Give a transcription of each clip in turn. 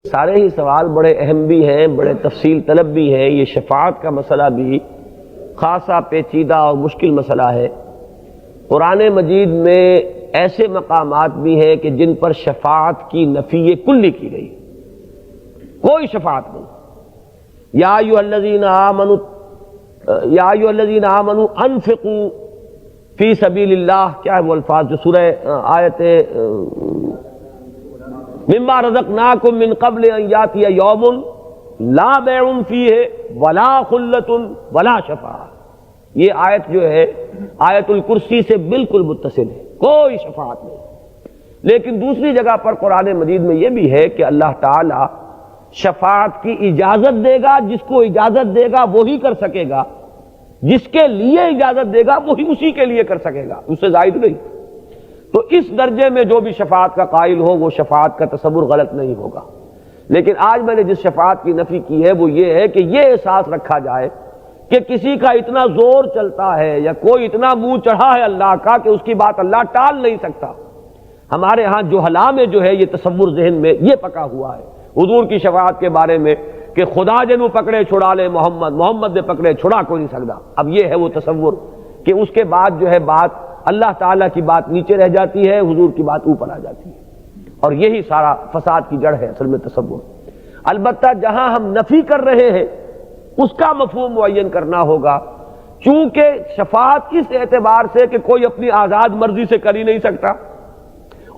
سارے ہی سوال بڑے اہم بھی ہیں، بڑے تفصیل طلب بھی ہیں۔ یہ شفاعت کا مسئلہ بھی خاصا پیچیدہ اور مشکل مسئلہ ہے۔ قرآن مجید میں ایسے مقامات بھی ہیں کہ جن پر شفاعت کی نفی کلی کی گئی، کوئی شفاعت نہیں۔ یا ایھا الذین آمنوا انفقوا فی سبیل اللہ، کیا ہے وہ الفاظ جو سورہ آیت مما رزقناکم من قبل ان یاتی یوم لا بیع فیہ ولا خلۃ ولا شفاعہ، یہ آیت جو ہے آیت الکرسی سے بالکل متصل ہے، کوئی شفاعت نہیں۔ لیکن دوسری جگہ پر قرآن مجید میں یہ بھی ہے کہ اللہ تعالی شفاعت کی اجازت دے گا، جس کو اجازت دے گا وہی کر سکے گا، جس کے لیے اجازت دے گا وہی اسی کے لیے کر سکے گا، اس سے زائد نہیں۔ تو اس درجے میں جو بھی شفاعت کا قائل ہو وہ شفاعت کا تصور غلط نہیں ہوگا۔ لیکن آج میں نے جس شفاعت کی نفی کی ہے وہ یہ ہے کہ یہ احساس رکھا جائے کہ کسی کا اتنا زور چلتا ہے یا کوئی اتنا منہ چڑھا ہے اللہ کا کہ اس کی بات اللہ ٹال نہیں سکتا۔ ہمارے ہاں جہلاء میں جو ہے یہ تصور ذہن میں یہ پکا ہوا ہے حضور کی شفاعت کے بارے میں کہ خدا جنوں پکڑے چھڑا لے محمد نے پکڑے چھڑا کوئی نہیں سکتا۔ اب یہ ہے وہ تصور کہ اس کے بعد جو ہے بات اللہ تعالیٰ کی بات نیچے رہ جاتی ہے، حضور کی بات اوپر آ جاتی ہے، اور یہی سارا فساد کی جڑ ہے اصل میں تصور۔ البتہ جہاں ہم نفی کر رہے ہیں اس کا مفہوم معین کرنا ہوگا، چونکہ شفاعت اس اعتبار سے کہ کوئی اپنی آزاد مرضی سے کر ہی نہیں سکتا،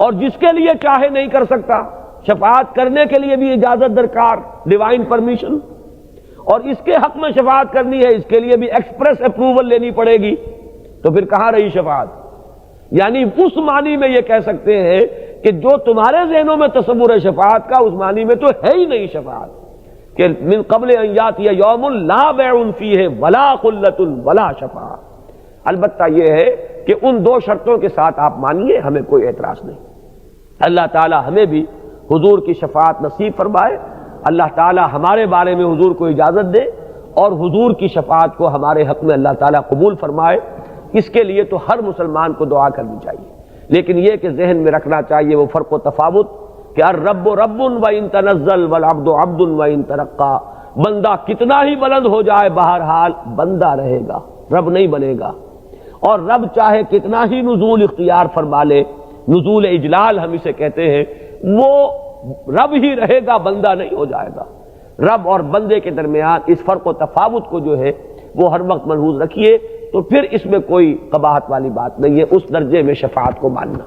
اور جس کے لیے چاہے نہیں کر سکتا۔ شفاعت کرنے کے لیے بھی اجازت درکار، ڈیوائن پرمیشن، اور اس کے حق میں شفاعت کرنی ہے اس کے لیے بھی ایکسپریس اپروول لینی پڑے گی، تو پھر کہاں رہی شفاعت؟ یعنی اس معنی میں یہ کہہ سکتے ہیں کہ جو تمہارے ذہنوں میں تصور ہے شفاعت کا، اس معنی میں تو ہے ہی نہیں شفاعت، کہ من قبل ان یاتی یوم لا بیع فیہ ولا خلۃ ولا شفاعہ۔ البتہ یہ ہے کہ ان دو شرطوں کے ساتھ آپ مانیے، ہمیں کوئی اعتراض نہیں۔ اللہ تعالی ہمیں بھی حضور کی شفاعت نصیب فرمائے، اللہ تعالی ہمارے بارے میں حضور کو اجازت دے، اور حضور کی شفاعت کو ہمارے حق میں اللہ تعالی قبول فرمائے۔ اس کے لیے تو ہر مسلمان کو دعا کرنی چاہیے، لیکن یہ کہ ذہن میں رکھنا چاہیے وہ فرق و تفاوت کہ الرب رب وان تنزل والعبد عبد وان ترقى، بندہ کتنا ہی بلند ہو جائے بہرحال بندہ رہے گا، رب نہیں بنے گا، اور رب چاہے کتنا ہی نزول اختیار فرما لے، نزول اجلال ہم اسے کہتے ہیں، وہ رب ہی رہے گا، بندہ نہیں ہو جائے گا۔ رب اور بندے کے درمیان اس فرق و تفاوت کو جو ہے وہ ہر وقت ملحوظ رکھیے، تو پھر اس میں کوئی قباحت والی بات نہیں ہے اس درجے میں شفاعت کو ماننا۔